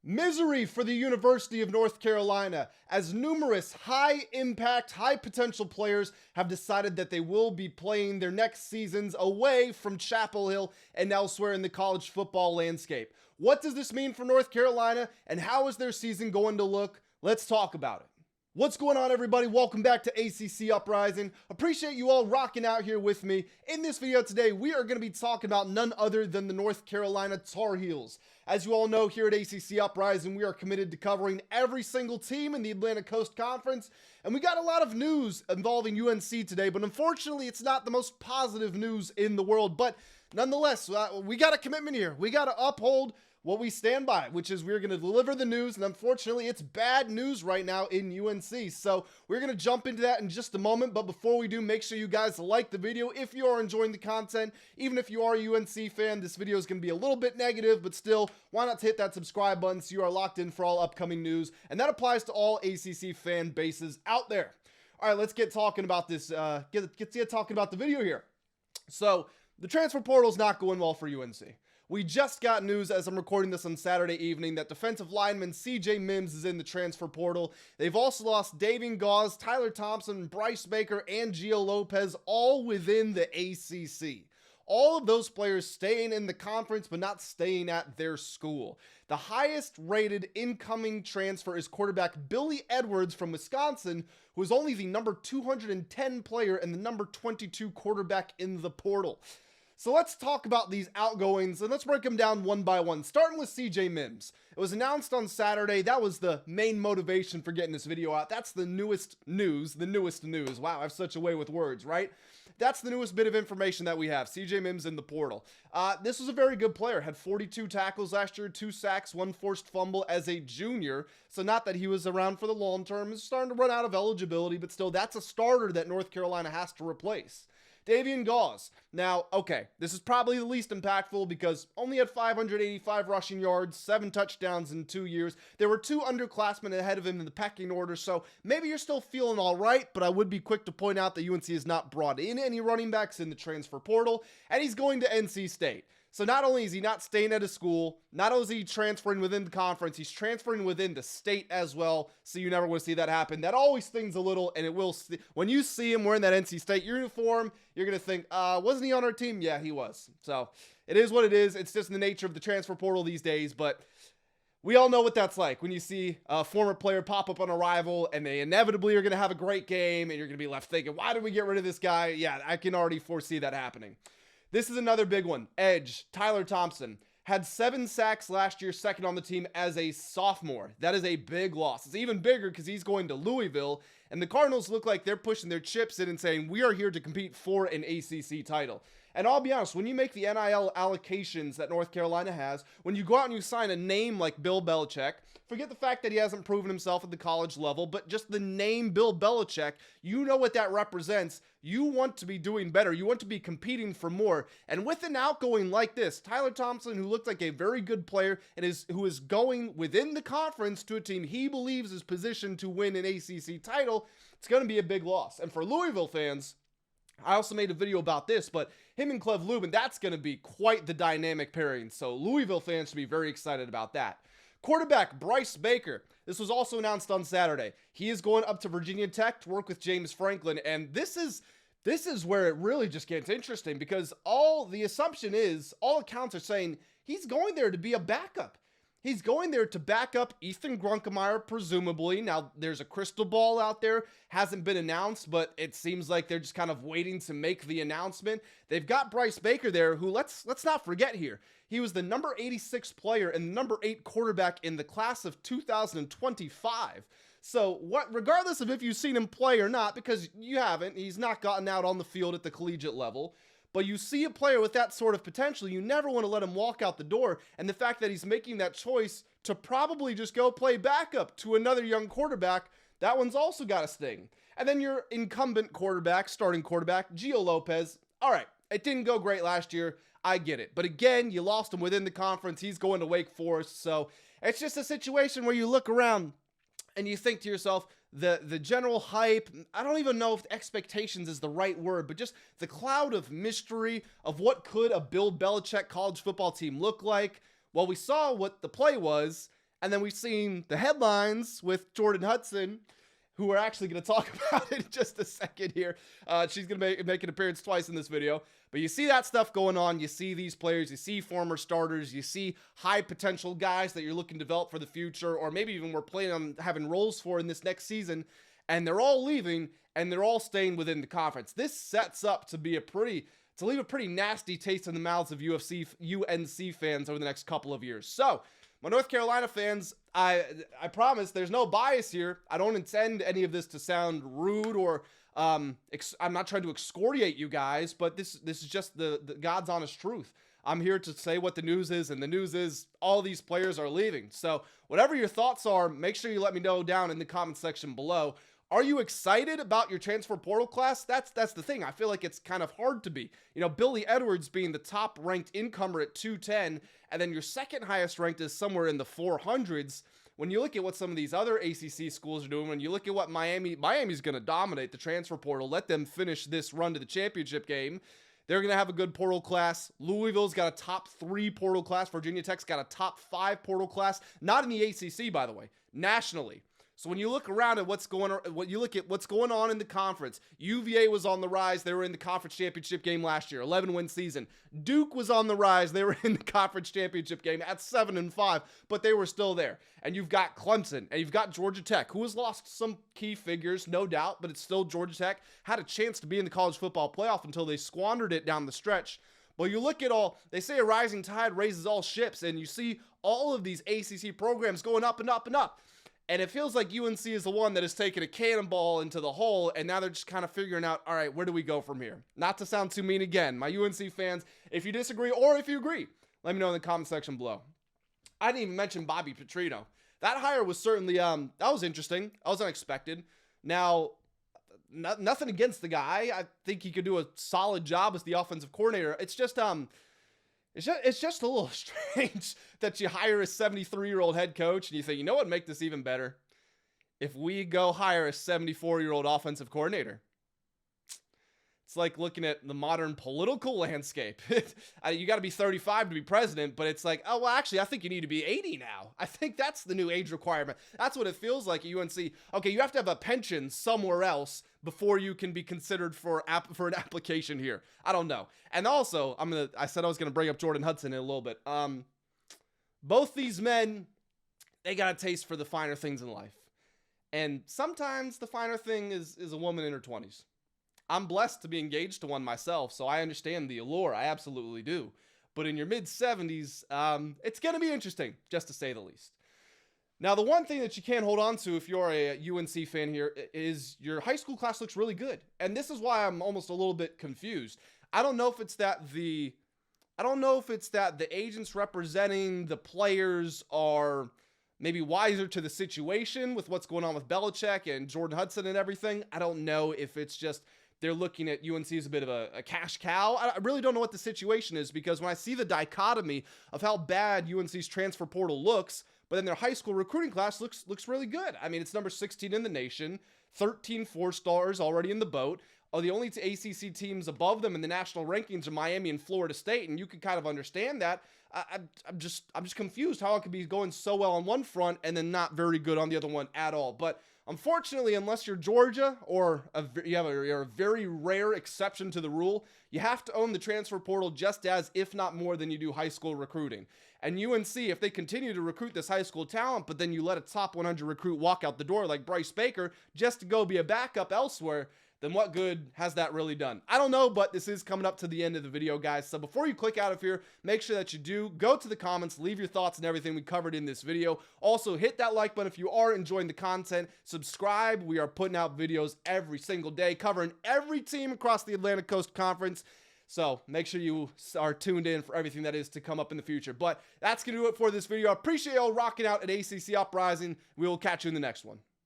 Misery for the University of North Carolina, as numerous high-impact, high-potential players have decided that they will be playing their next seasons away from Chapel Hill and elsewhere in the college football landscape. What does this mean for North Carolina, and how is their season going to look? Let's talk about it. What's going on, everybody? Welcome back to ACC Uprising. Appreciate you all rocking out here with me. In this video today, we are going to be talking about none other than the North Carolina Tar Heels. As you all know, here at ACC Uprising, we are committed to covering every single team in the Atlantic Coast Conference, and we got a lot of news involving UNC today, but unfortunately, it's not the most positive news in the world. But nonetheless, we got a commitment here. We got to uphold what we stand by, which is we're going to deliver the news, and unfortunately it's bad news right now in UNC. So we're going to jump into that in just a moment, but before we do, make sure you guys like the video if you are enjoying the content. Even if you are a UNC fan, this video is going to be a little bit negative, but still, why not hit that subscribe button so you are locked in for all upcoming news, and that applies to all ACC fan bases out there. All right, let's get talking about this, get talking about the video here. So the transfer portal is not going well for UNC. We just got news as I'm recording this on Saturday evening that defensive lineman CJ Mims is in the transfer portal. They've also lost Davion Gause, Tyler Thompson, Bryce Baker, and Lopez, all within the ACC. All of those players staying in the conference, but not staying at their school. The highest rated incoming transfer is quarterback Billy Edwards from Wisconsin, who is only the number 210 player and the number 22 quarterback in the portal. So let's talk about these outgoings, and let's break them down one by one, starting with CJ Mims. It was announced on Saturday. That was the main motivation for getting this video out. That's the newest news, Wow, I have such a way with words, right? That's the newest bit of information that we have. CJ Mims in the portal. This was a very good player. Had 42 tackles last year, 2 sacks, 1 forced fumble as a junior. So not that he was around for the long term. He's starting to run out of eligibility, but still, that's a starter that North Carolina has to replace. Davion Gause. Now, okay, this is probably the least impactful because only had 585 rushing yards, 7 touchdowns in 2 years. There were 2 underclassmen ahead of him in the pecking order, so maybe you're still feeling all right, but I would be quick to point out that UNC has not brought in any running backs in the transfer portal, and he's going to NC State. So not only is he not staying at a school, not only is he transferring within the conference, he's transferring within the state as well. So you never want to see that happen. That always stings a little, and it will. When you see him wearing that NC State uniform, you're going to think, wasn't he on our team? Yeah, he was. So it is what it is. It's just the nature of the transfer portal these days, but we all know what that's like when you see a former player pop up on a rival and they inevitably are going to have a great game, and you're going to be left thinking, why did we get rid of this guy? Yeah, I can already foresee that happening. This is another big one. Edge, Tyler Thompson, had 7 sacks last year, second on the team as a sophomore. That is a big loss. It's even bigger because he's going to Louisville, and the Cardinals look like they're pushing their chips in and saying, we are here to compete for an ACC title. And I'll be honest, when you make the NIL allocations that North Carolina has, when you go out and you sign a name like Bill Belichick, forget the fact that he hasn't proven himself at the college level, but just the name Bill Belichick, you know what that represents. You want to be doing better. You want to be competing for more. And with an outgoing like this, Tyler Thompson, who looked like a very good player and who is going within the conference to a team he believes is positioned to win an ACC title, it's going to be a big loss. And for Louisville fans, I also made a video about this, but him and Clev Lubin, that's going to be quite the dynamic pairing. So Louisville fans should be very excited about that. Quarterback Bryce Baker. This was also announced on Saturday. He is going up to Virginia Tech to work with James Franklin, and this is where it really just gets interesting because all accounts are saying he's going there to be a backup. He's going there to back up Ethan Grunkemeyer, presumably. Now, there's a crystal ball out there. Hasn't been announced, but it seems like they're just kind of waiting to make the announcement. They've got Bryce Baker there, who, let's not forget here, he was the number 86 player and the number 8 quarterback in the class of 2025. So, regardless of if you've seen him play or not, because you haven't, he's not gotten out on the field at the collegiate level, but you see a player with that sort of potential, you never want to let him walk out the door. And the fact that he's making that choice to probably just go play backup to another young quarterback, that one's also got a sting. And then your incumbent quarterback, starting quarterback, Lopez. All right, it didn't go great last year. I get it. But again, you lost him within the conference. He's going to Wake Forest. So it's just a situation where you look around and you think to yourself, the general hype, I don't even know if expectations is the right word, but just the cloud of mystery of what could a Bill Belichick college football team look like. Well, we saw what the play was, And then we've seen the headlines with Jordan Hudson, who we're actually going to talk about in just a second here. She's going to make an appearance twice in this video. But you see that stuff going on. You see these players. You see former starters. You see high potential guys that you're looking to develop for the future, or maybe even we're planning on having roles for in this next season. And they're all leaving, and they're all staying within the conference. This sets up to be to leave a pretty nasty taste in the mouths of UNC fans over the next couple of years. So, my North Carolina fans, I promise there's no bias here. I don't intend any of this to sound rude or I'm not trying to excoriate you guys, but this is just the God's honest truth. I'm here to say what the news is, and the news is all these players are leaving. So whatever your thoughts are, make sure you let me know down in the comment section below. Are you excited about your transfer portal class? That's the thing. I feel like it's kind of hard to be. You know, Billy Edwards being the top ranked incomer at 210, and then your second highest ranked is somewhere in the 400s. When you look at what some of these other ACC schools are doing, when you look at what Miami's going to dominate the transfer portal, let them finish this run to the championship game. They're going to have a good portal class. Louisville's got a top 3 portal class. Virginia Tech's got a top 5 portal class. Not in the ACC, by the way, nationally. So when you look around at what's going on in the conference, UVA was on the rise. They were in the conference championship game last year, 11-win season. Duke was on the rise. They were in the conference championship game at 7-5, but they were still there. And you've got Clemson, and you've got Georgia Tech, who has lost some key figures, no doubt, but it's still Georgia Tech. Had a chance to be in the college football playoff until they squandered it down the stretch. Well, you look at they say a rising tide raises all ships, and you see all of these ACC programs going up and up and up. And it feels like UNC is the one that has taken a cannonball into the hole, and now they're just kind of figuring out, all right, where do we go from here? Not to sound too mean again, my UNC fans, if you disagree or if you agree, let me know in the comment section below. I didn't even mention Bobby Petrino. That hire was certainly, that was interesting. That was unexpected. Now, nothing against the guy. I think he could do a solid job as the offensive coordinator. It's just a little strange that you hire a 73-year-old head coach and you think, you know what would make this even better? If we go hire a 74-year-old offensive coordinator. It's like looking at the modern political landscape. You got to be 35 to be president, but it's like, oh, well, actually, I think you need to be 80 now. I think that's the new age requirement. That's what it feels like at UNC. Okay, you have to have a pension somewhere else before you can be considered for an application here. I don't know. And also, I said I was going to bring up Jordan Hudson in a little bit. Both these men, they got a taste for the finer things in life. And sometimes the finer thing is a woman in her 20s. I'm blessed to be engaged to one myself, so I understand the allure. I absolutely do. But in your mid-70s, it's going to be interesting, just to say the least. Now, the one thing that you can't hold on to if you're a UNC fan here is your high school class looks really good. And this is why I'm almost a little bit confused. I don't know if it's that the agents representing the players are maybe wiser to the situation with what's going on with Belichick and Jordan Hudson and everything. I don't know if it's just they're looking at UNC as a bit of a cash cow. I really don't know what the situation is, because when I see the dichotomy of how bad UNC's transfer portal looks, but then their high school recruiting class looks really good. I mean, it's number 16 in the nation, 13 4-stars already in the boat. The only two ACC teams above them in the national rankings are Miami and Florida State, and you can kind of understand that. I'm just confused how it could be going so well on one front and then not very good on the other one at all. But unfortunately, unless you're Georgia or you're a very rare exception to the rule, you have to own the transfer portal just as, if not more than you do high school recruiting. And UNC, if they continue to recruit this high school talent, but then you let a top 100 recruit walk out the door like Bryce Baker just to go be a backup elsewhere, then what good has that really done? I don't know, but this is coming up to the end of the video, guys. So before you click out of here, make sure that you do go to the comments, leave your thoughts and everything we covered in this video. Also, hit that like button if you are enjoying the content. Subscribe. We are putting out videos every single day covering every team across the Atlantic Coast Conference. So make sure you are tuned in for everything that is to come up in the future. But that's going to do it for this video. I appreciate y'all rocking out at ACC Uprising. We will catch you in the next one.